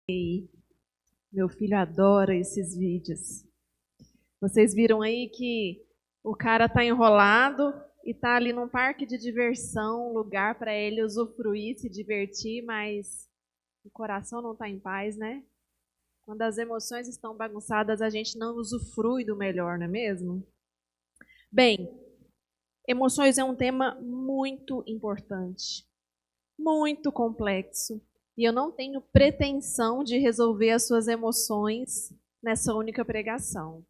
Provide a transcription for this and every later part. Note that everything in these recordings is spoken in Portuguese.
Meu filho adora esses vídeos. Vocês viram aí que o cara tá enrolado e tá ali num parque de diversão, um lugar para ele usufruir, se divertir, mas o coração não está em paz, né? Quando as emoções estão bagunçadas, a gente não usufrui do melhor, não é mesmo? Bem, emoções é um tema muito importante, muito complexo. E eu não tenho pretensão de resolver as suas emoções nessa única pregação.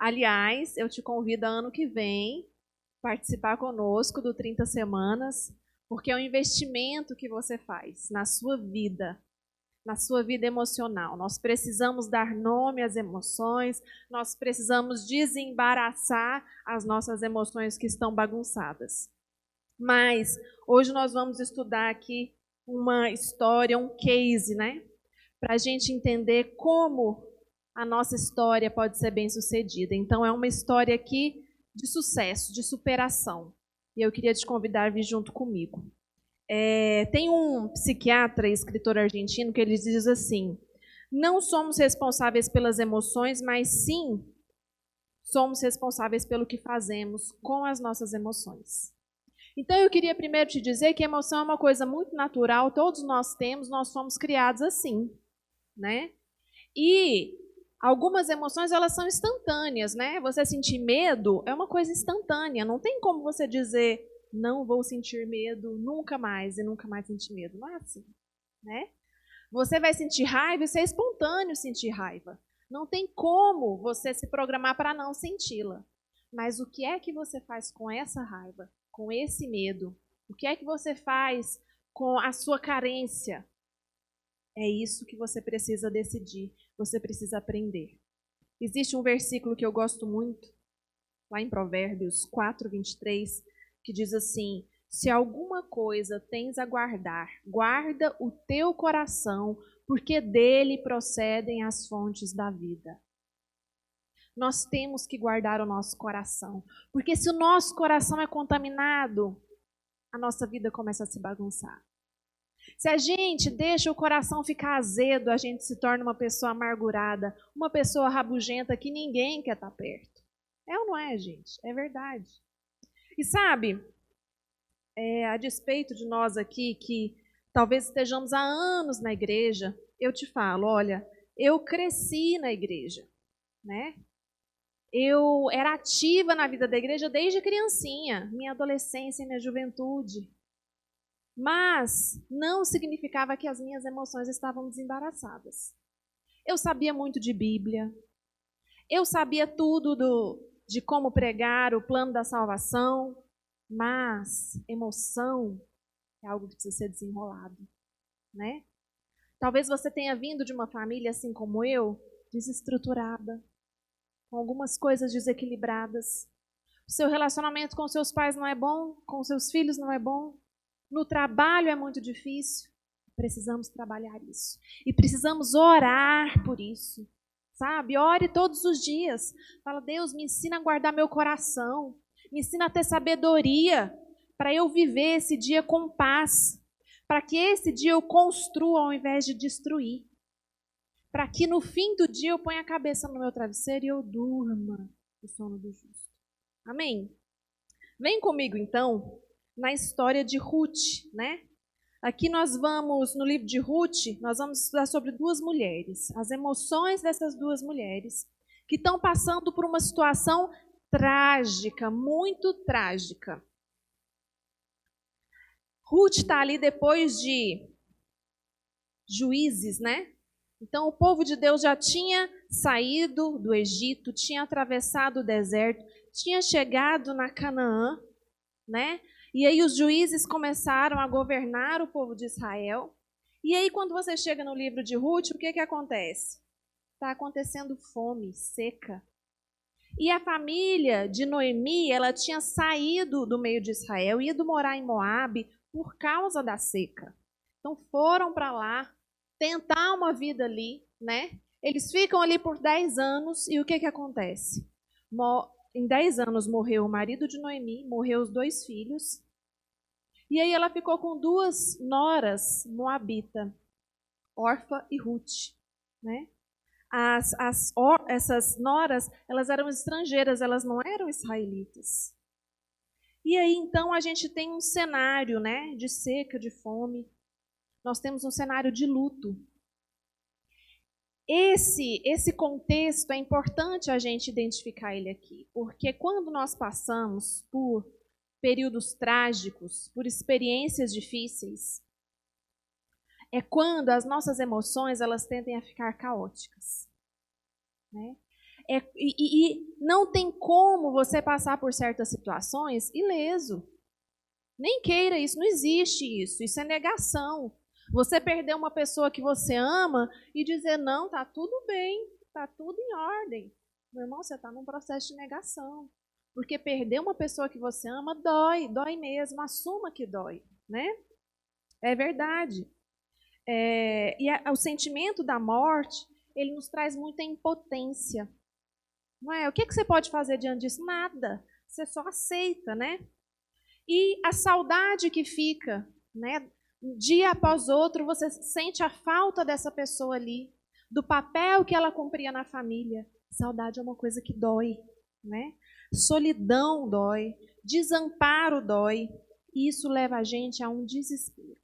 Aliás, eu te convido ano que vem participar conosco do 30 Semanas, porque é um investimento que você faz na sua vida emocional. Nós precisamos dar nome às emoções, nós precisamos desembaraçar as nossas emoções que estão bagunçadas. Mas hoje nós vamos estudar aqui uma história, um case, né? Para a gente entender como a nossa história pode ser bem sucedida. Então, é uma história aqui de sucesso, de superação. E eu queria te convidar a vir junto comigo. Tem um psiquiatra e escritor argentino que ele diz assim: não somos responsáveis pelas emoções, mas sim somos responsáveis pelo que fazemos com as nossas emoções. Então, eu queria primeiro te dizer que a emoção é uma coisa muito natural, todos nós temos, nós somos criados assim, né? E algumas emoções, elas são instantâneas, né? Você sentir medo é uma coisa instantânea, não tem como você dizer, não vou sentir medo nunca mais e nunca mais sentir medo, não é assim, né? Você vai sentir raiva, isso é espontâneo sentir raiva. Não tem como você se programar para não senti-la. Mas o que é que você faz com essa raiva, com esse medo? O que é que você faz com a sua carência? É isso que você precisa decidir, você precisa aprender. Existe um versículo que eu gosto muito, lá em Provérbios 4:23, que diz assim: se alguma coisa tens a guardar, guarda o teu coração, porque dele procedem as fontes da vida. Nós temos que guardar o nosso coração, porque se o nosso coração é contaminado, a nossa vida começa a se bagunçar. Se a gente deixa o coração ficar azedo, a gente se torna uma pessoa amargurada, uma pessoa rabugenta que ninguém quer estar perto. É ou não é, gente? É verdade. E sabe, a despeito de nós aqui, que talvez estejamos há anos na igreja, eu te falo, olha, eu cresci na igreja, né? Eu era ativa na vida da igreja desde criancinha, minha adolescência e minha juventude. Mas não significava que as minhas emoções estavam desembaraçadas. Eu sabia muito de Bíblia, eu sabia tudo de como pregar o plano da salvação, mas emoção é algo que precisa ser desenrolado, né? Talvez você tenha vindo de uma família assim como eu, desestruturada, com algumas coisas desequilibradas. O seu relacionamento com seus pais não é bom, com seus filhos não é bom, no trabalho é muito difícil. Precisamos trabalhar isso. E precisamos orar por isso. Sabe? Ore todos os dias. Fala, Deus, me ensina a guardar meu coração. Me ensina a ter sabedoria para eu viver esse dia com paz. Para que esse dia eu construa ao invés de destruir. Para que no fim do dia eu ponha a cabeça no meu travesseiro e eu durma o sono do justo. Amém? Vem comigo então na história de Ruth, né? Aqui nós vamos, no livro de Ruth, nós vamos estudar sobre duas mulheres, as emoções dessas duas mulheres, que estão passando por uma situação trágica, muito trágica. Ruth está ali depois de Juízes, né? Então o povo de Deus já tinha saído do Egito, tinha atravessado o deserto, tinha chegado na Canaã, né? E aí os juízes começaram a governar o povo de Israel. E aí quando você chega no livro de Ruth, o que acontece? Está acontecendo fome, seca. E a família de Noemi, ela tinha saído do meio de Israel, ido morar em Moabe por causa da seca. Então foram para lá tentar uma vida ali, né? Eles ficam ali por 10 anos e o que acontece? Em 10 anos morreu o marido de Noemi, morreu os 2 filhos. E aí ela ficou com 2 noras moabitas. Orfa e Ruth, né? Essas noras, elas eram estrangeiras, elas não eram israelitas. E aí, então, a gente tem um cenário, né, de seca, de fome. Nós temos um cenário de luto. Esse contexto é importante a gente identificar ele aqui, porque quando nós passamos por períodos trágicos, por experiências difíceis, é quando as nossas emoções elas tendem a ficar caóticas, né? E não tem como você passar por certas situações ileso. Nem queira isso, não existe isso. Isso é negação. Você perder uma pessoa que você ama e dizer, não, tá tudo bem, tá tudo em ordem. Meu irmão, você está num processo de negação. Porque perder uma pessoa que você ama dói, dói mesmo. Assuma que dói, né? É verdade. O sentimento da morte, ele nos traz muita impotência. Não é? O que você pode fazer diante disso? Nada. Você só aceita, né? E a saudade que fica, né? Dia após outro, você sente a falta dessa pessoa ali, do papel que ela cumpria na família. Saudade é uma coisa que dói, né? Solidão dói, desamparo dói, e isso leva a gente a um desespero,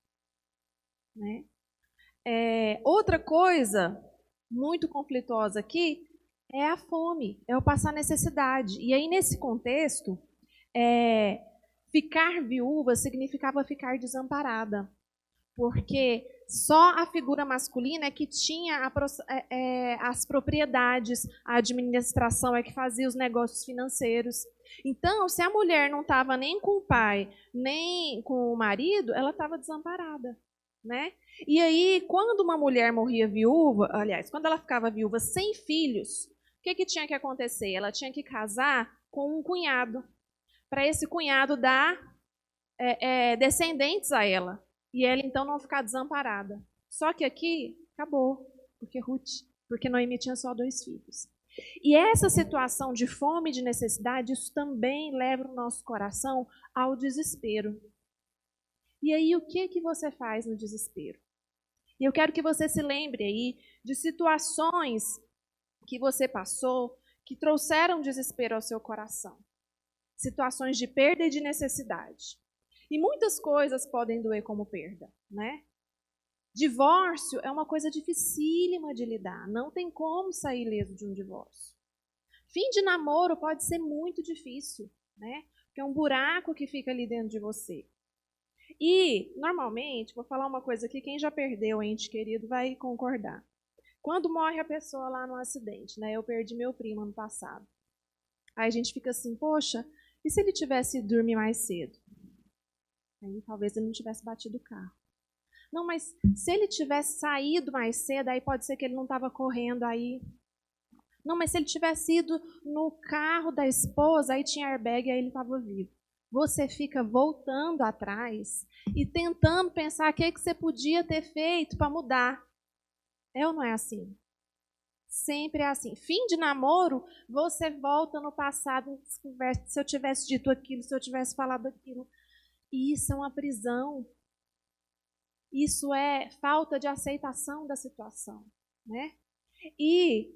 né? Outra coisa muito conflituosa aqui é a fome, é o passar necessidade. E aí, nesse contexto, ficar viúva significava ficar desamparada, porque só a figura masculina é que tinha as propriedades, a administração é que fazia os negócios financeiros. Então, se a mulher não estava nem com o pai, nem com o marido, ela estava desamparada, né? E aí, quando uma mulher morria viúva, aliás, quando ela ficava viúva sem filhos, o que tinha que acontecer? Ela tinha que casar com um cunhado, para esse cunhado dar descendentes a ela. E ela, então, não ficar desamparada. Só que aqui, acabou. Porque Noemi tinha só 2 filhos. E essa situação de fome e de necessidade, isso também leva o nosso coração ao desespero. E aí, o que você faz no desespero? E eu quero que você se lembre aí de situações que você passou que trouxeram desespero ao seu coração. Situações de perda e de necessidade. E muitas coisas podem doer como perda, né? Divórcio é uma coisa dificílima de lidar. Não tem como sair ileso de um divórcio. Fim de namoro pode ser muito difícil, né? Porque é um buraco que fica ali dentro de você. E, normalmente, vou falar uma coisa aqui, quem já perdeu ente querido vai concordar. Quando morre a pessoa lá no acidente, né? Eu perdi meu primo ano passado. Aí a gente fica assim, poxa, e se ele tivesse ido dormir mais cedo? Aí talvez ele não tivesse batido o carro. Não, mas se ele tivesse saído mais cedo, aí pode ser que ele não estava correndo aí. Não, mas se ele tivesse ido no carro da esposa, aí tinha airbag e aí ele estava vivo. Você fica voltando atrás e tentando pensar o que você podia ter feito para mudar. É ou não é assim? Sempre é assim. Fim de namoro, você volta no passado, se eu tivesse dito aquilo, se eu tivesse falado aquilo. E isso é uma prisão. Isso é falta de aceitação da situação, né? E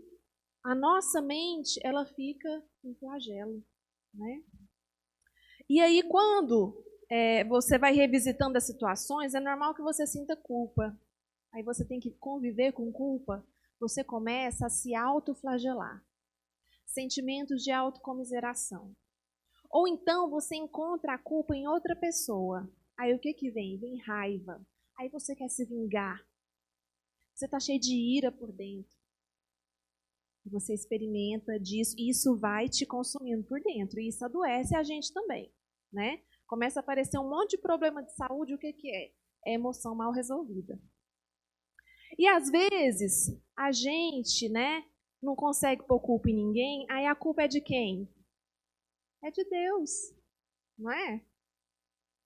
a nossa mente, ela fica em flagelo, né? E aí, quando você vai revisitando as situações, é normal que você sinta culpa. Aí você tem que conviver com culpa. Você começa a se autoflagelar. Sentimentos de autocomiseração. Ou então você encontra a culpa em outra pessoa. Aí o que vem? Vem raiva. Aí você quer se vingar. Você está cheio de ira por dentro. Você experimenta disso e isso vai te consumindo por dentro. E isso adoece a gente também, né? Começa a aparecer um monte de problema de saúde. O que é? É emoção mal resolvida. E às vezes a gente, né, não consegue pôr culpa em ninguém. Aí a culpa é de quem? É de Deus, não é?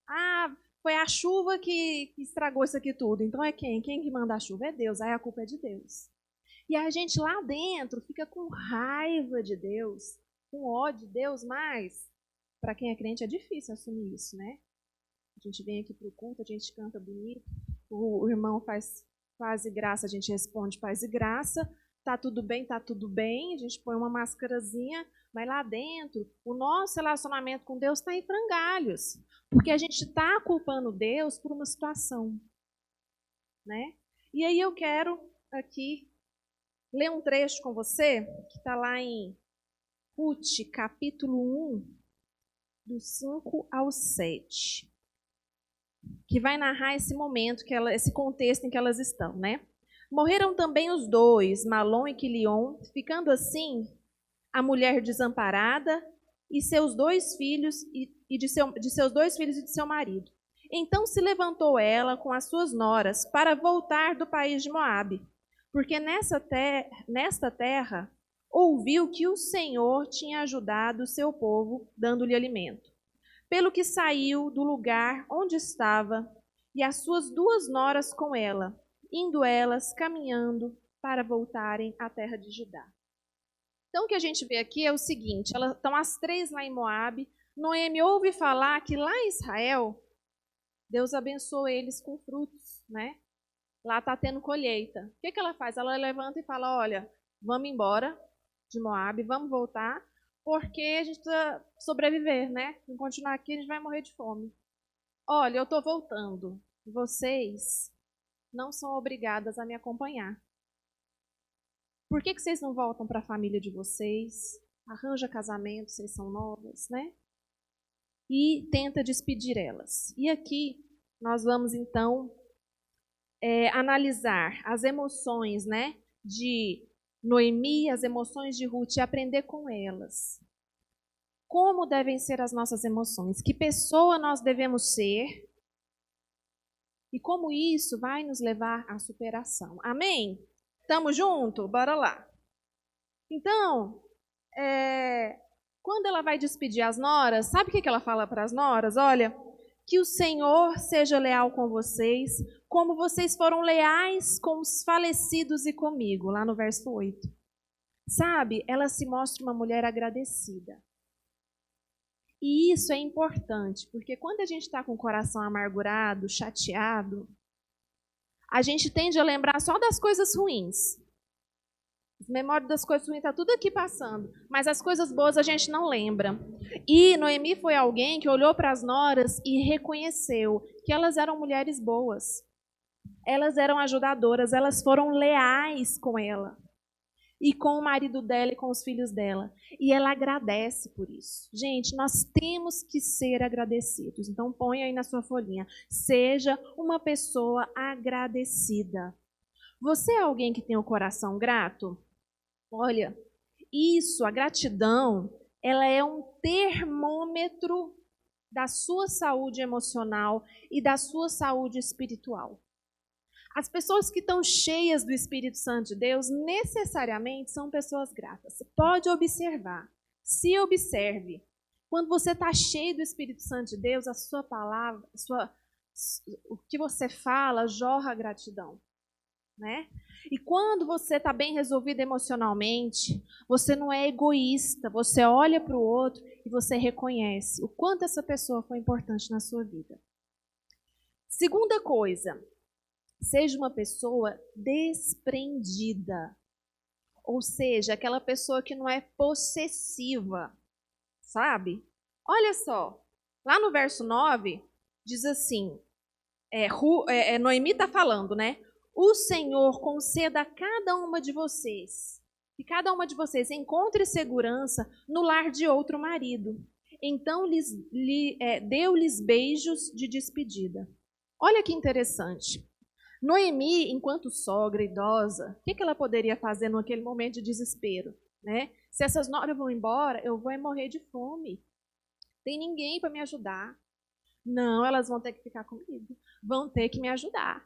Ah, foi a chuva que estragou isso aqui tudo. Então é quem? Quem que manda a chuva? É Deus. Aí a culpa é de Deus. E a gente lá dentro fica com raiva de Deus, com ódio de Deus, mas para quem é crente é difícil assumir isso, né? A gente vem aqui para o culto, a gente canta bonito, o irmão faz Paz e graça, a gente responde paz e graça. Tá tudo bem, tá tudo bem. A gente põe uma máscarazinha, mas lá dentro, o nosso relacionamento com Deus está em frangalhos. Porque a gente está culpando Deus por uma situação, né? E aí eu quero aqui ler um trecho com você, que está lá em Ruth, capítulo 1, do 5 ao 7. Que vai narrar esse momento, esse contexto em que elas estão, né? Morreram também os dois, Malom e Quilion, ficando assim a mulher desamparada e seus 2 filhos e de seus 2 filhos e de seu marido. Então se levantou ela com as suas noras para voltar do país de Moabe, porque nesta terra ouviu que o Senhor tinha ajudado o seu povo, dando-lhe alimento. Pelo que saiu do lugar onde estava, e as suas 2 noras com ela, indo elas caminhando para voltarem à terra de Judá. Então, o que a gente vê aqui é o seguinte: elas estão as 3 lá em Moabe. Noemi ouve falar que lá em Israel, Deus abençoou eles com frutos, né? Lá está tendo colheita. O que ela faz? Ela levanta e fala: olha, vamos embora de Moabe, vamos voltar, porque a gente precisa sobreviver, né? Se continuar aqui, a gente vai morrer de fome. Olha, eu estou voltando. Vocês não são obrigadas a me acompanhar. Por que vocês não voltam para a família de vocês? Arranja casamento, vocês são novas, né? E tenta despedir elas. E aqui nós vamos então analisar as emoções, né, de Noemi, as emoções de Ruth e aprender com elas. Como devem ser as nossas emoções? Que pessoa nós devemos ser? E como isso vai nos levar à superação. Amém? Tamo junto? Bora lá. Então, quando ela vai despedir as noras, sabe o que ela fala para as noras? Olha, que o Senhor seja leal com vocês, como vocês foram leais com os falecidos e comigo, lá no verso 8. Sabe, ela se mostra uma mulher agradecida. E isso é importante, porque quando a gente está com o coração amargurado, chateado, a gente tende a lembrar só das coisas ruins. A memória das coisas ruins está tudo aqui passando, mas as coisas boas a gente não lembra. E Noemi foi alguém que olhou para as noras e reconheceu que elas eram mulheres boas. Elas eram ajudadoras, elas foram leais com ela. E com o marido dela e com os filhos dela. E ela agradece por isso. Gente, nós temos que ser agradecidos. Então põe aí na sua folhinha. Seja uma pessoa agradecida. Você é alguém que tem o coração grato? Olha, isso, a gratidão, ela é um termômetro da sua saúde emocional e da sua saúde espiritual. As pessoas que estão cheias do Espírito Santo de Deus necessariamente são pessoas gratas. Você pode observar. Se observe. Quando você está cheio do Espírito Santo de Deus, a sua palavra, o que você fala jorra gratidão, né? E quando você está bem resolvido emocionalmente, você não é egoísta, você olha para o outro e você reconhece o quanto essa pessoa foi importante na sua vida. Segunda coisa, seja uma pessoa desprendida. Ou seja, aquela pessoa que não é possessiva, sabe? Olha só, lá no verso 9, diz assim, Noemi está falando, né? O Senhor conceda a cada uma de vocês, que cada uma de vocês encontre segurança no lar de outro marido. Então deu-lhes beijos de despedida. Olha que interessante. Noemi, enquanto sogra idosa, o que ela poderia fazer naquele momento de desespero? Né? Se essas noras vão embora, eu vou morrer de fome. Tem ninguém para me ajudar. Não, elas vão ter que ficar comigo. Vão ter que me ajudar.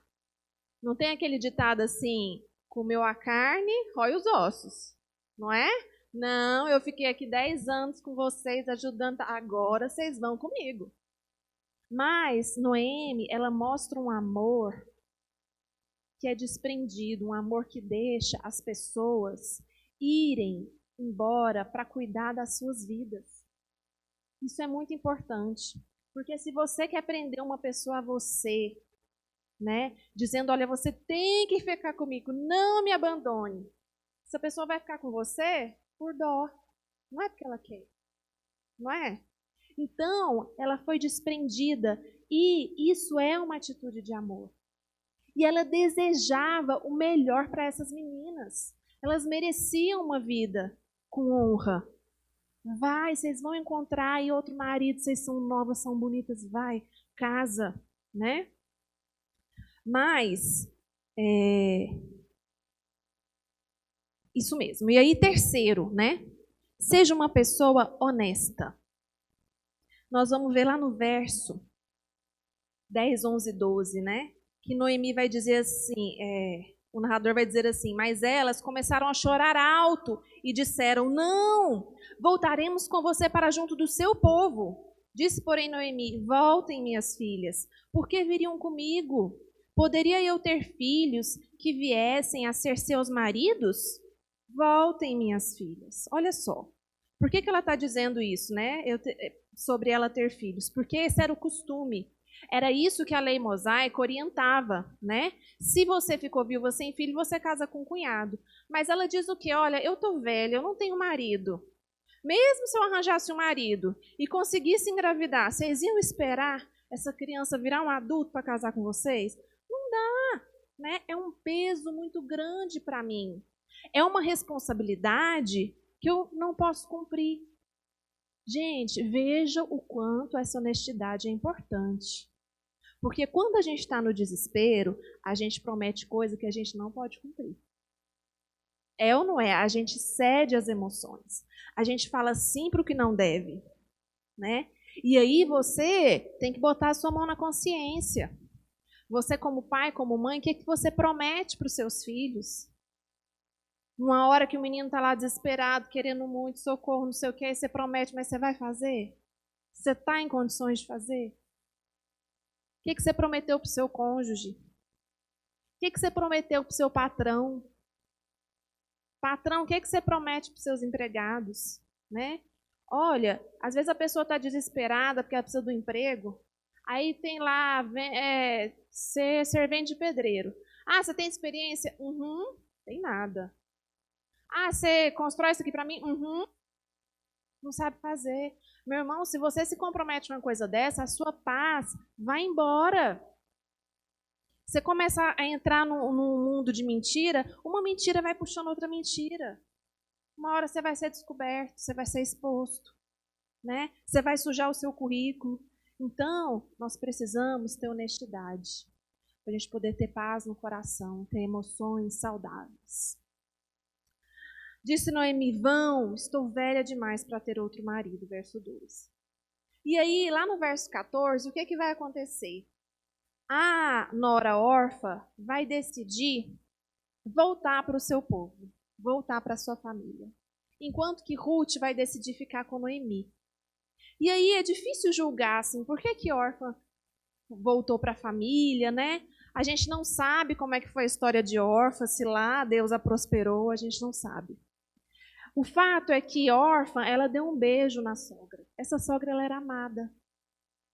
Não tem aquele ditado assim, comeu a carne, rói os ossos. Não é? Não, eu fiquei aqui 10 anos com vocês ajudando, agora vocês vão comigo. Mas Noemi, ela mostra um amor que é desprendido, um amor que deixa as pessoas irem embora para cuidar das suas vidas. Isso é muito importante, porque se você quer prender uma pessoa a você, né? Dizendo, olha, você tem que ficar comigo, não me abandone. Essa pessoa vai ficar com você por dó, não é porque ela quer, não é? Então, ela foi desprendida e isso é uma atitude de amor. E ela desejava o melhor para essas meninas. Elas mereciam uma vida com honra. Vai, vocês vão encontrar aí outro marido, vocês são novas, são bonitas, vai, casa, né? Mas, isso mesmo. E aí, terceiro, né? Seja uma pessoa honesta. Nós vamos ver lá no verso 10, 11, 12, né? Que Noemi vai dizer assim, o narrador vai dizer assim, mas elas começaram a chorar alto e disseram, não, voltaremos com você para junto do seu povo. Disse, porém, Noemi, voltem, minhas filhas, porque viriam comigo? Poderia eu ter filhos que viessem a ser seus maridos? Voltem, minhas filhas. Olha só, por que ela está dizendo isso, né? Sobre ela ter filhos? Porque esse era o costume. Era isso que a lei mosaica orientava, né? Se você ficou viúva sem filho, você casa com um cunhado. Mas ela diz o quê? Olha, eu tô velha, eu não tenho marido. Mesmo se eu arranjasse um marido e conseguisse engravidar, vocês iam esperar essa criança virar um adulto para casar com vocês? Não dá, né? É um peso muito grande para mim. É uma responsabilidade que eu não posso cumprir. Gente, veja o quanto essa honestidade é importante. Porque quando a gente está no desespero, a gente promete coisa que a gente não pode cumprir. É ou não é? A gente cede às emoções. A gente fala sim para o que não deve, né? E aí você tem que botar a sua mão na consciência. Você como pai, como mãe, o que você promete para os seus filhos? Uma hora que o menino está lá desesperado, querendo muito socorro, não sei o que, aí você promete, mas você vai fazer? Você está em condições de fazer? O que você prometeu para o seu cônjuge? O que você prometeu para o seu patrão? Patrão, o que você promete para os seus empregados? Né? Olha, às vezes a pessoa está desesperada porque ela precisa do emprego. Aí tem lá, ser servente de pedreiro. Ah, você tem experiência? Tem nada. Ah, você constrói isso aqui para mim? Não sabe fazer. Meu irmão, se você se compromete com uma coisa dessa, a sua paz vai embora. Você começa a entrar num mundo de mentira, uma mentira vai puxando outra mentira. Uma hora você vai ser descoberto, você vai ser exposto, né? Você vai sujar o seu currículo. Então, nós precisamos ter honestidade, para a gente poder ter paz no coração, ter emoções saudáveis. Disse Noemi, vão, estou velha demais para ter outro marido, verso 12. E aí, lá no verso 14, o que vai acontecer? A nora órfã vai decidir voltar para o seu povo, voltar para a sua família. Enquanto que Ruth vai decidir ficar com Noemi. E aí é difícil julgar, assim, por que órfã voltou para a família, né? A gente não sabe como é que foi a história de órfã, se lá Deus a prosperou, a gente não sabe. O fato é que órfã, ela deu um beijo na sogra. Essa sogra, ela era amada.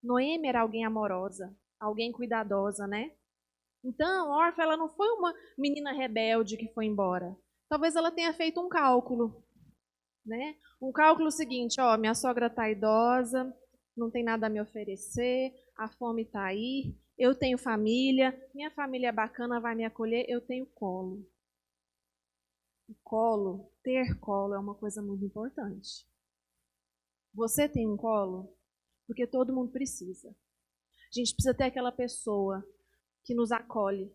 Noemi era alguém amorosa, alguém cuidadosa, né? Então, órfã, ela não foi uma menina rebelde que foi embora. Talvez ela tenha feito um cálculo, né? Um cálculo seguinte, ó, minha sogra está idosa, não tem nada a me oferecer, a fome está aí, eu tenho família, minha família é bacana, vai me acolher, eu tenho colo. O colo, ter colo é uma coisa muito importante. Você tem um colo? Porque todo mundo precisa. A gente precisa ter aquela pessoa que nos acolhe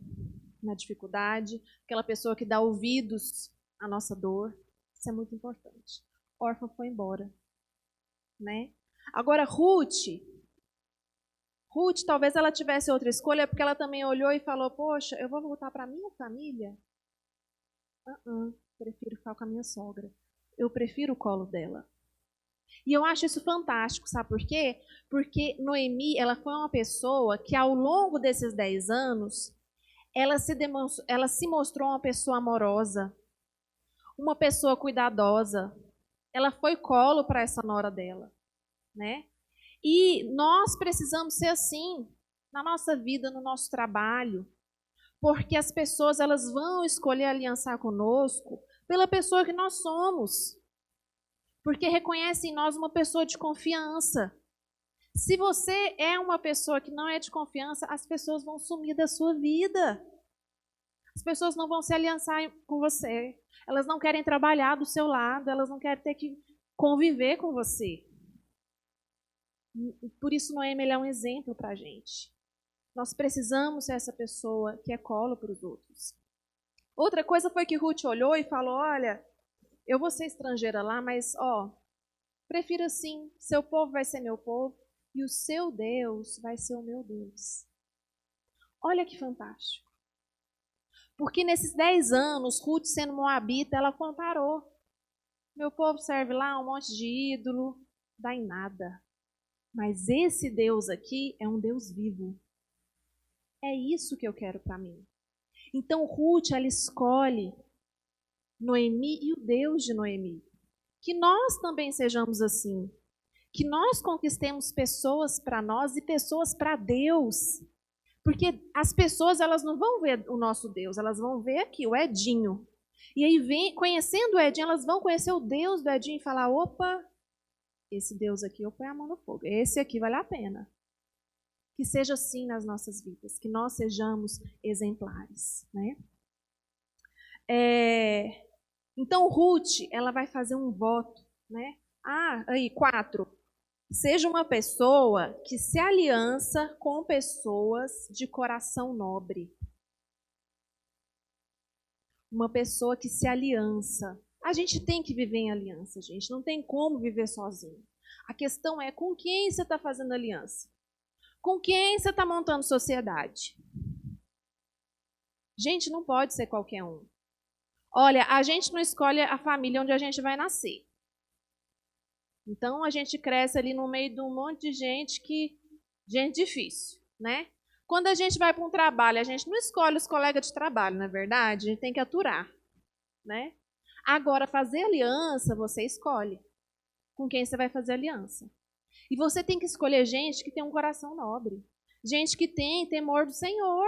na dificuldade, aquela pessoa que dá ouvidos à nossa dor. Isso é muito importante. Órfã foi embora, né? Agora, Ruth, talvez ela tivesse outra escolha, porque ela também olhou e falou, poxa, eu vou voltar para a minha família? Prefiro ficar com a minha sogra. Eu prefiro o colo dela. E eu acho isso fantástico, sabe por quê? Porque Noemi, ela foi uma pessoa que ao longo desses 10 anos, ela se mostrou uma pessoa amorosa, uma pessoa cuidadosa. Ela foi colo para essa nora dela, né? E nós precisamos ser assim. na nossa vida, no nosso trabalho. Porque as pessoas elas vão escolher aliançar conosco pela pessoa que nós somos. Porque reconhecem em nós uma pessoa de confiança. Se você é uma pessoa que não é de confiança, as pessoas vão sumir da sua vida. As pessoas não vão se aliançar com você. Elas não querem trabalhar do seu lado, elas não querem ter que conviver com você. Por isso Noemi é um exemplo para a gente. Nós precisamos ser essa pessoa que é colo para os outros. Outra coisa foi que Ruth olhou e falou, olha, eu vou ser estrangeira lá, mas prefiro assim, seu povo vai ser meu povo e o seu Deus vai ser o meu Deus. Olha que fantástico. Porque nesses 10 anos, Ruth sendo moabita, ela comparou. Meu povo serve lá um monte de ídolo, dá em nada. Mas esse Deus aqui é um Deus vivo. É isso que eu quero para mim. Então Ruth, ela escolhe Noemi e o Deus de Noemi. Que nós também sejamos assim. Que nós conquistemos pessoas para nós e pessoas para Deus. Porque as pessoas elas não vão ver o nosso Deus, elas vão ver aqui o Edinho. E aí, conhecendo o Edinho, elas vão conhecer o Deus do Edinho e falar, opa, esse Deus aqui eu ponho a mão no fogo. Esse aqui vale a pena. Que seja assim nas nossas vidas, que nós sejamos exemplares, né? Então, Ruth, ela vai fazer um voto, né? 4. Seja uma pessoa que se aliança com pessoas de coração nobre. Uma pessoa que se aliança. A gente tem que viver em aliança, gente. Não tem como viver sozinho. A questão é com quem você está fazendo aliança. Com quem você está montando sociedade? Gente, não pode ser qualquer um. Olha, a gente não escolhe a família onde a gente vai nascer. Então, a gente cresce ali no meio de um monte de gente difícil, né? Quando a gente vai para um trabalho, a gente não escolhe os colegas de trabalho, não é verdade? A gente tem que aturar, né? Agora, fazer aliança, você escolhe com quem você vai fazer aliança. E você tem que escolher gente que tem um coração nobre. Gente que tem temor do Senhor.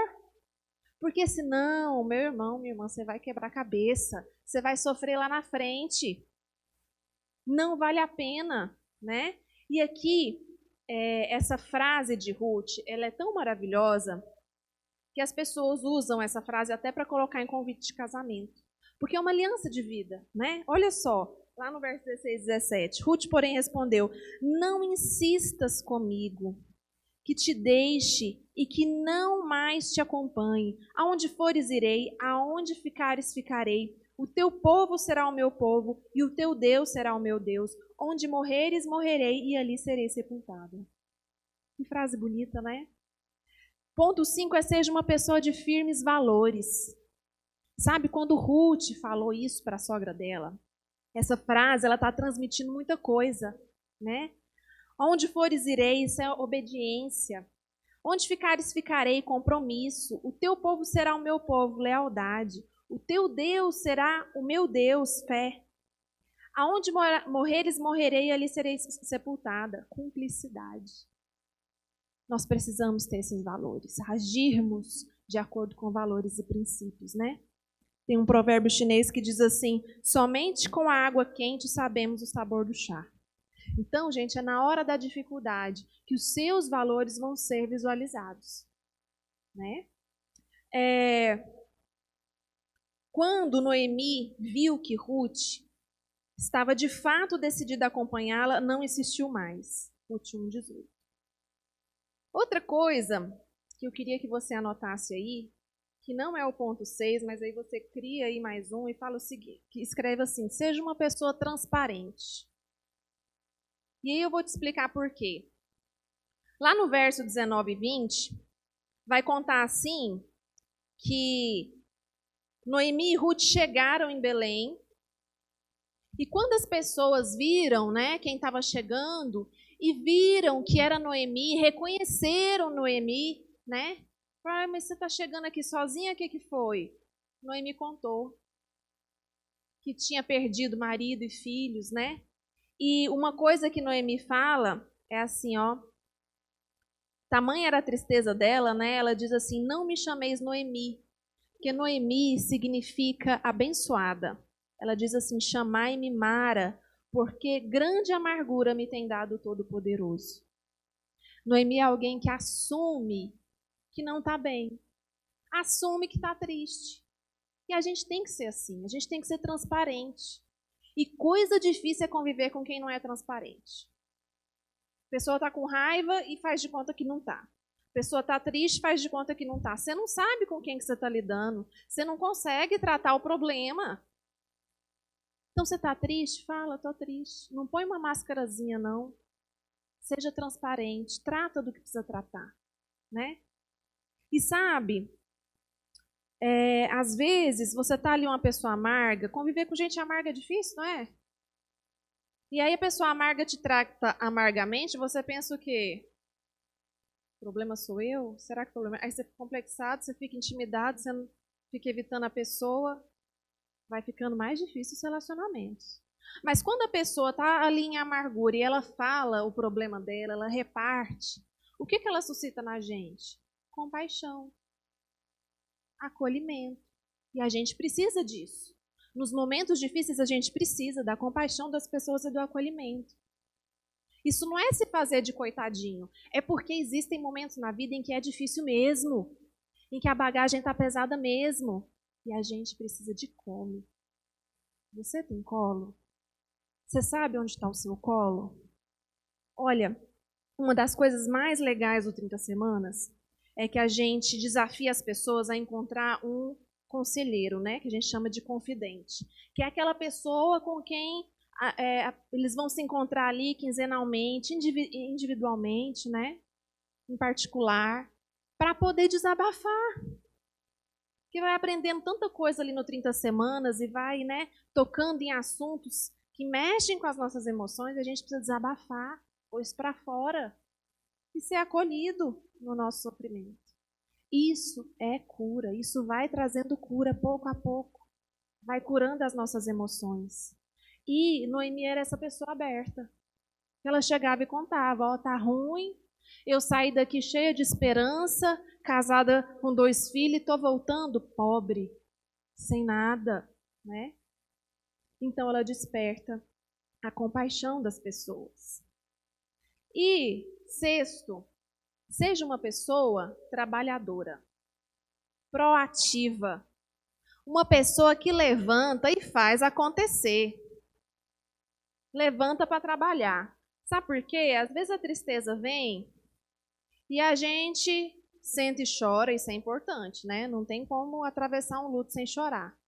Porque senão, meu irmão, minha irmã, você vai quebrar a cabeça. Você vai sofrer lá na frente. Não vale a pena, né? E aqui, essa frase de Ruth, ela é tão maravilhosa que as pessoas usam essa frase até para colocar em convite de casamento. Porque é uma aliança de vida, né? Olha só, lá no verso 16 e 17. Ruth, porém, respondeu, não insistas comigo, que te deixe e que não mais te acompanhe. Aonde fores, irei, aonde ficares, ficarei. O teu povo será o meu povo, e o teu Deus será o meu Deus. Onde morreres, morrerei, e ali serei sepultada. Que frase bonita, né? Ponto 5 é seja uma pessoa de firmes valores. Sabe, quando Ruth falou isso para a sogra dela, essa frase, ela está transmitindo muita coisa, né? Onde fores, irei, isso é obediência. Onde ficares, ficarei, compromisso. O teu povo será o meu povo, lealdade. O teu Deus será o meu Deus, fé. Aonde morreres, morrerei, ali serei sepultada. Cumplicidade. Nós precisamos ter esses valores, agirmos de acordo com valores e princípios, né? Tem um provérbio chinês que diz assim, somente com a água quente sabemos o sabor do chá. Então, gente, é na hora da dificuldade que os seus valores vão ser visualizados, né? Quando Noemi viu que Ruth estava de fato decidida a acompanhá-la, não insistiu mais. Ruth 1:18. Outra coisa que eu queria que você anotasse aí, que não é o ponto 6, mas aí você cria aí mais um e fala o seguinte, que escreve assim, seja uma pessoa transparente. E aí eu vou te explicar por quê. Lá no verso 19 e 20, vai contar assim, que Noemi e Ruth chegaram em Belém, e quando as pessoas viram, né, quem estava chegando, e viram que era Noemi, reconheceram Noemi, né? Mas você está chegando aqui sozinha, o que foi? Noemi contou que tinha perdido marido e filhos, né? E uma coisa que Noemi fala é assim, ó. Tamanha era a tristeza dela, né? Ela diz assim: não me chameis Noemi, porque Noemi significa abençoada. Ela diz assim: chamai-me Mara, porque grande amargura me tem dado o Todo-Poderoso. Noemi é alguém que assume que não está bem, assume que está triste. E a gente tem que ser assim, a gente tem que ser transparente. E coisa difícil é conviver com quem não é transparente. A pessoa está com raiva e faz de conta que não está. A pessoa está triste e faz de conta que não está. Você não sabe com quem que você está lidando. Você não consegue tratar o problema. Então, você está triste? Fala, estou triste. Não põe uma máscarazinha, não. Seja transparente. Trata do que precisa tratar. Né? E sabe, às vezes, você está ali uma pessoa amarga. Conviver com gente amarga é difícil, não é? E aí a pessoa amarga te trata amargamente, você pensa o quê? O problema sou eu? Será que o problema... Aí você fica complexado, você fica intimidado, você não fica evitando a pessoa. Vai ficando mais difícil os relacionamentos. Mas quando a pessoa está ali em amargura e ela fala o problema dela, ela reparte, o que ela suscita na gente? Compaixão, acolhimento. E a gente precisa disso. Nos momentos difíceis, a gente precisa da compaixão das pessoas e do acolhimento. Isso não é se fazer de coitadinho. É porque existem momentos na vida em que é difícil mesmo. Em que a bagagem está pesada mesmo. E a gente precisa de colo. Você tem colo? Você sabe onde está o seu colo? Olha, uma das coisas mais legais do 30 Semanas é que a gente desafia as pessoas a encontrar um conselheiro, né, que a gente chama de confidente, que é aquela pessoa com quem eles vão se encontrar ali quinzenalmente, individualmente, né, em particular, para poder desabafar. Que vai aprendendo tanta coisa ali no 30 Semanas e vai, né, tocando em assuntos que mexem com as nossas emoções, e a gente precisa desabafar, pôr isso para fora e ser acolhido no nosso sofrimento. Isso é cura, isso vai trazendo cura pouco a pouco, vai curando as nossas emoções. E Noemi era essa pessoa aberta. Ela chegava e contava: ó, tá ruim, eu saí daqui cheia de esperança, casada com 2 filhos, e tô voltando pobre, sem nada, né? Então ela desperta a compaixão das pessoas. E, sexto, seja uma pessoa trabalhadora, proativa, uma pessoa que levanta e faz acontecer. Levanta para trabalhar. Sabe por quê? Às vezes a tristeza vem e a gente sente e chora, isso é importante, né? Não tem como atravessar um luto sem chorar.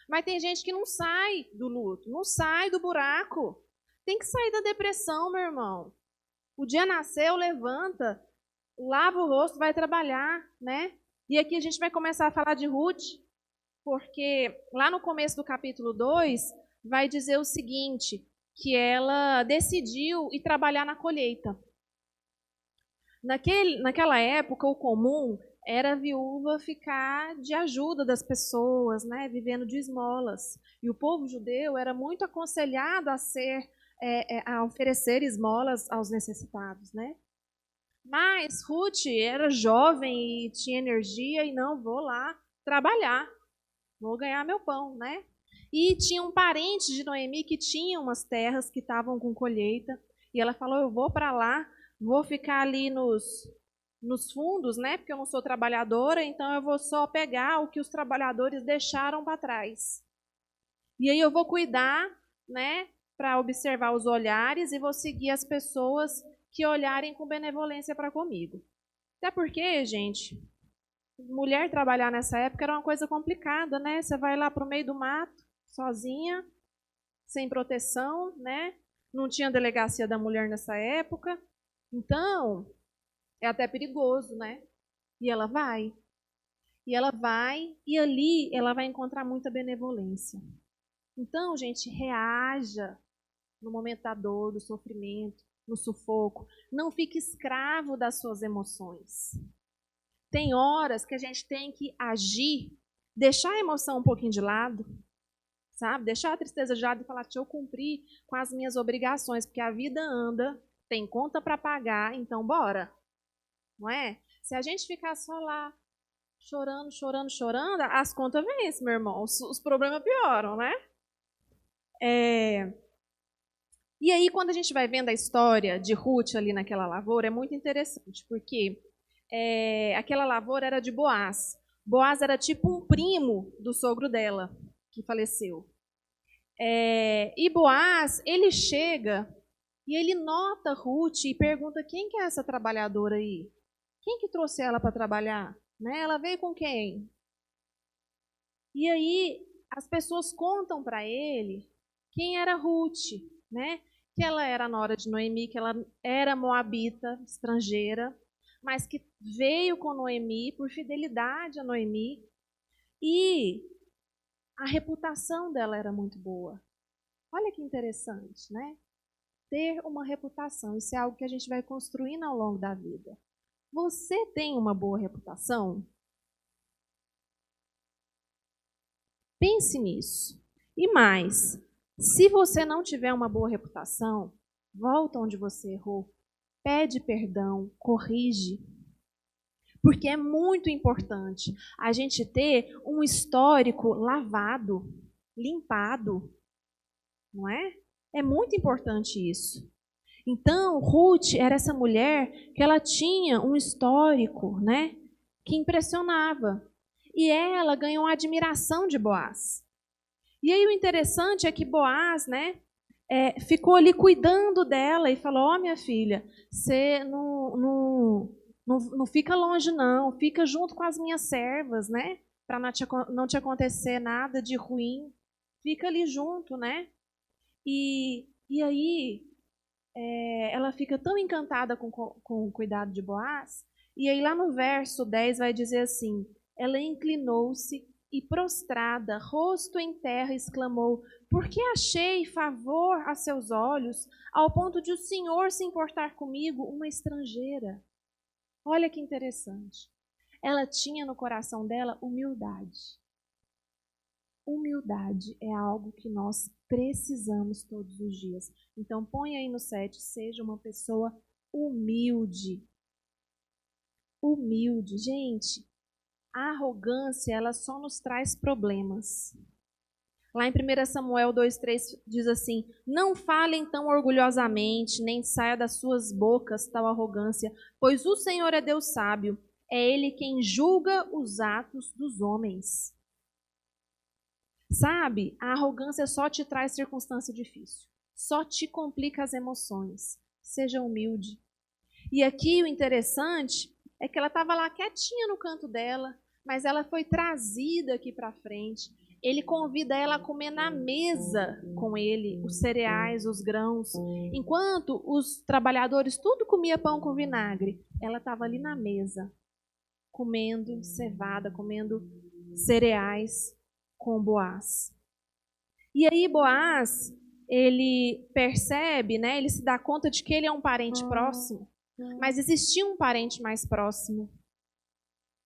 Mas tem gente que não sai do luto, não sai do buraco. Tem que sair da depressão, meu irmão. O dia nasceu, levanta, lava o rosto, vai trabalhar, né? E aqui a gente vai começar a falar de Ruth, porque lá no começo do capítulo 2 vai dizer o seguinte, que ela decidiu ir trabalhar na colheita. Naquela época, o comum era a viúva ficar de ajuda das pessoas, né, vivendo de esmolas. E o povo judeu era muito aconselhado a oferecer esmolas aos necessitados, né? Mas Ruth era jovem e tinha energia e não, vou lá trabalhar, vou ganhar meu pão, né? E tinha um parente de Noemi que tinha umas terras que estavam com colheita e ela falou: eu vou para lá, vou ficar ali nos fundos, né? Porque eu não sou trabalhadora, então eu vou só pegar o que os trabalhadores deixaram para trás. E aí eu vou cuidar, né? Para observar os olhares e vou seguir as pessoas que olharem com benevolência para comigo. Até porque, gente, mulher trabalhar nessa época era uma coisa complicada, né? Você vai lá para o meio do mato, sozinha, sem proteção, né? Não tinha delegacia da mulher nessa época. Então, é até perigoso, né? E ela vai. E ela vai, e ali ela vai encontrar muita benevolência. Então, gente, reaja no momento da dor, do sofrimento, no sufoco. Não fique escravo das suas emoções. Tem horas que a gente tem que agir, deixar a emoção um pouquinho de lado, sabe? Deixar a tristeza de lado e falar: deixa eu cumprir com as minhas obrigações, porque a vida anda, tem conta para pagar, então bora. não é? Se a gente ficar só lá chorando, chorando, chorando, as contas vencem, meu irmão. Os problemas pioram, né? E aí, quando a gente vai vendo a história de Ruth ali naquela lavoura, é muito interessante, porque aquela lavoura era de Boaz. Boaz era tipo um primo do sogro dela, que faleceu. E Boaz, ele chega e ele nota Ruth e pergunta: quem que é essa trabalhadora aí? Quem que trouxe ela para trabalhar? Né? Ela veio com quem? E aí as pessoas contam para ele quem era Ruth, né? Que ela era nora de Noemi, que ela era moabita, estrangeira, mas que veio com Noemi por fidelidade a Noemi. E a reputação dela era muito boa. Olha que interessante, né? Ter uma reputação, isso é algo que a gente vai construindo ao longo da vida. Você tem uma boa reputação? Pense nisso. E mais, se você não tiver uma boa reputação, volta onde você errou, pede perdão, corrige. Porque é muito importante a gente ter um histórico lavado, limpado, não é? É muito importante isso. Então, Ruth era essa mulher que ela tinha um histórico, né, que impressionava. E ela ganhou a admiração de Boaz. E aí o interessante é que Boaz, né, ficou ali cuidando dela e falou: ó, minha filha, você não fica longe não, fica junto com as minhas servas, né, para não te acontecer nada de ruim. Fica ali junto, né? E aí ela fica tão encantada com o cuidado de Boaz, e aí lá no verso 10 vai dizer assim: ela inclinou-se e prostrada, rosto em terra, exclamou: por que achei favor a seus olhos, ao ponto de o Senhor se importar comigo, uma estrangeira? Olha que interessante. Ela tinha no coração dela humildade. Humildade é algo que nós precisamos todos os dias. Então põe aí no 7, seja uma pessoa humilde. Humilde. Gente, a arrogância, ela só nos traz problemas. Lá em 1 Samuel 2,3 diz assim: não falem tão orgulhosamente, nem saia das suas bocas tal arrogância, pois o Senhor é Deus sábio, é Ele quem julga os atos dos homens. Sabe, a arrogância só te traz circunstância difícil, só te complica as emoções. Seja humilde. E aqui o interessante é que ela estava lá quietinha no canto dela, mas ela foi trazida aqui para frente. Ele convida ela a comer na mesa com ele os cereais, os grãos. Enquanto os trabalhadores tudo comia pão com vinagre, ela estava ali na mesa, comendo cevada, comendo cereais com Boaz. E aí Boaz, ele percebe, né, ele se dá conta de que ele é um parente próximo, mas existia um parente mais próximo.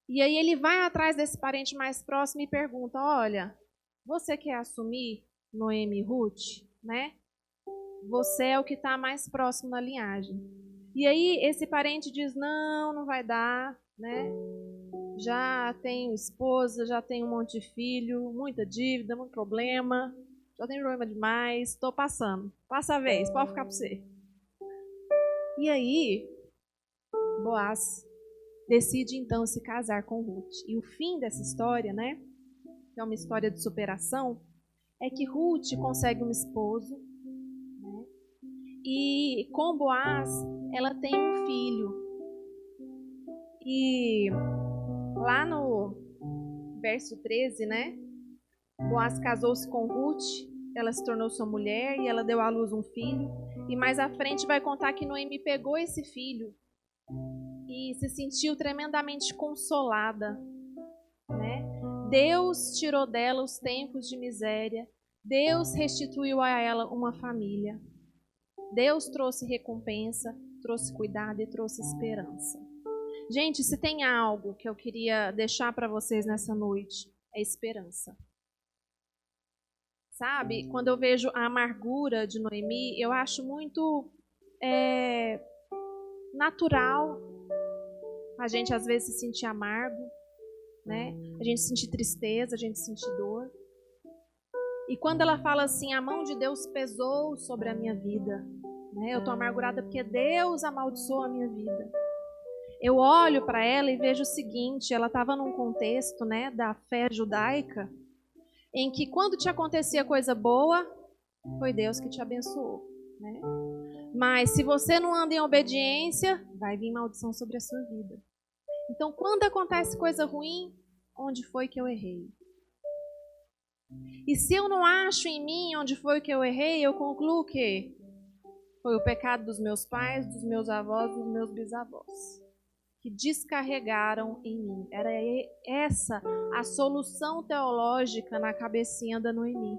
E aí ele vai atrás desse parente mais próximo e pergunta: olha, você quer assumir Noemi e Ruth, né? Você é o que está mais próximo na linhagem. E aí esse parente diz: não, não vai dar, né? Já tenho esposa, já tenho um monte de filho, muita dívida, muito problema, já tenho problema demais, estou passando. Passa a vez, pode ficar para você. E aí, Boaz decide então se casar com Ruth. E o fim dessa história, né, que é uma história de superação, é que Ruth consegue um esposo, né, e com Boaz ela tem um filho. E lá no verso 13, né? Boaz casou-se com Ruth, ela se tornou sua mulher e ela deu à luz um filho. E mais à frente vai contar que Noemi pegou esse filho e se sentiu tremendamente consolada, né? Deus tirou dela os tempos de miséria. Deus restituiu a ela uma família. Deus trouxe recompensa, trouxe cuidado e trouxe esperança. Gente, se tem algo que eu queria deixar para vocês nessa noite, é esperança. Sabe, quando eu vejo a amargura de Noemi, eu acho muito natural. a gente às vezes se sentir amargo, né? A gente sentir tristeza, a gente sentir dor. E quando ela fala assim, a mão de Deus pesou sobre a minha vida, né? Eu estou amargurada porque Deus amaldiçoou a minha vida. Eu olho para ela e vejo o seguinte, ela estava num contexto, né, da fé judaica, em que quando te acontecia coisa boa, foi Deus que te abençoou, né? Mas se você não anda em obediência, vai vir maldição sobre a sua vida. Então, quando acontece coisa ruim, onde foi que eu errei? E se eu não acho em mim onde foi que eu errei, eu concluo que foi o pecado dos meus pais, dos meus avós, dos meus bisavós, que descarregaram em mim. Era essa a solução teológica na cabecinha da Noemi.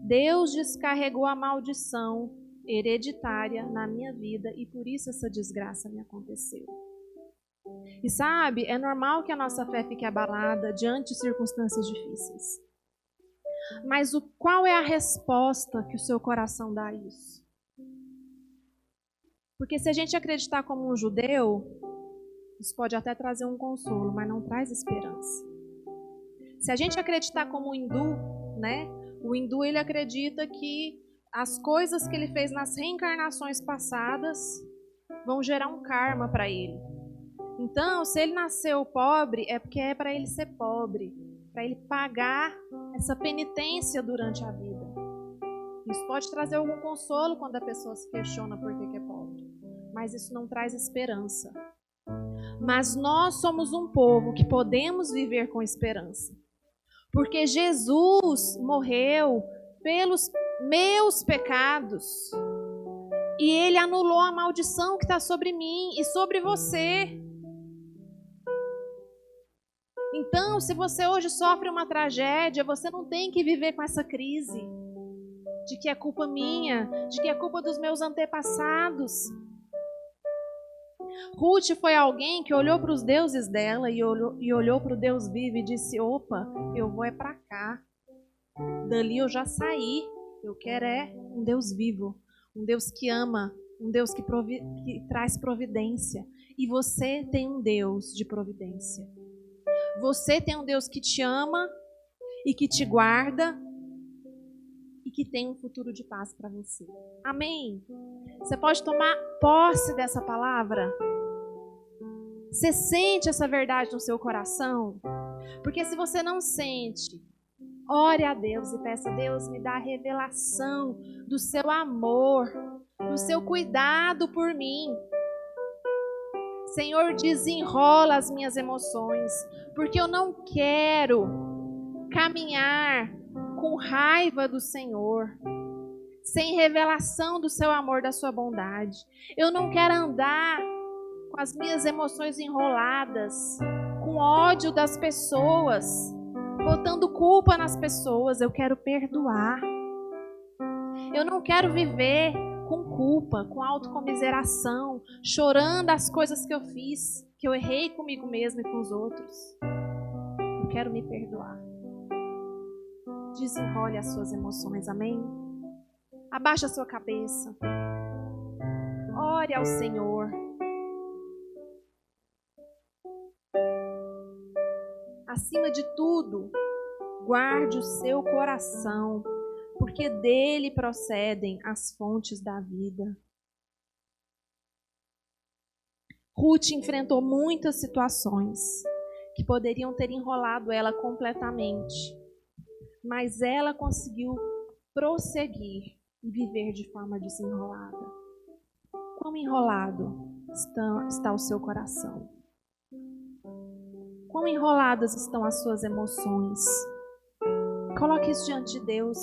Deus descarregou a maldição hereditária na minha vida e por isso essa desgraça me aconteceu. E sabe, é normal que a nossa fé fique abalada diante de circunstâncias difíceis. Mas qual é a resposta que o seu coração dá a isso? Porque se a gente acreditar como um judeu, isso pode até trazer um consolo, mas não traz esperança. Se a gente acreditar como um hindu, né? O hindu, ele acredita que as coisas que ele fez nas reencarnações passadas vão gerar um karma para ele. Então, se ele nasceu pobre, é porque é para ele ser pobre, para ele pagar essa penitência durante a vida. Isso pode trazer algum consolo quando a pessoa se questiona por que é pobre, mas isso não traz esperança. Mas nós somos um povo que podemos viver com esperança, porque Jesus morreu pelos meus pecados e Ele anulou a maldição que está sobre mim e sobre você. Então, se você hoje sofre uma tragédia, você não tem que viver com essa crise de que é culpa minha, de que é culpa dos meus antepassados. Ruth foi alguém que olhou para os deuses dela e olhou para o Deus vivo e disse, opa, eu vou é para cá. Dali eu já saí. Eu quero é um Deus vivo, um Deus que ama, um Deus que traz providência. E você tem um Deus de providência. Você tem um Deus que te ama e que te guarda e que tem um futuro de paz para você. Amém? Você pode tomar posse dessa palavra? Você sente essa verdade no seu coração? Porque se você não sente, ore a Deus e peça a Deus, me dá a revelação do seu amor, do seu cuidado por mim. Senhor, desenrola as minhas emoções, porque eu não quero caminhar com raiva do Senhor, sem revelação do seu amor, da sua bondade. Eu não quero andar com as minhas emoções enroladas, com ódio das pessoas, botando culpa nas pessoas. Eu quero perdoar. Eu não quero viver com culpa, com autocomiseração, chorando as coisas que eu fiz, que eu errei comigo mesmo e com os outros. Eu quero me perdoar. Desenrole as suas emoções, amém? Abaixa a sua cabeça. Ore ao Senhor. Acima de tudo, guarde o seu coração, porque dele procedem as fontes da vida. Ruth enfrentou muitas situações que poderiam ter enrolado ela completamente, mas ela conseguiu prosseguir e viver de forma desenrolada. Quão enrolado está o seu coração? Quão enroladas estão as suas emoções? Coloque isso diante de Deus.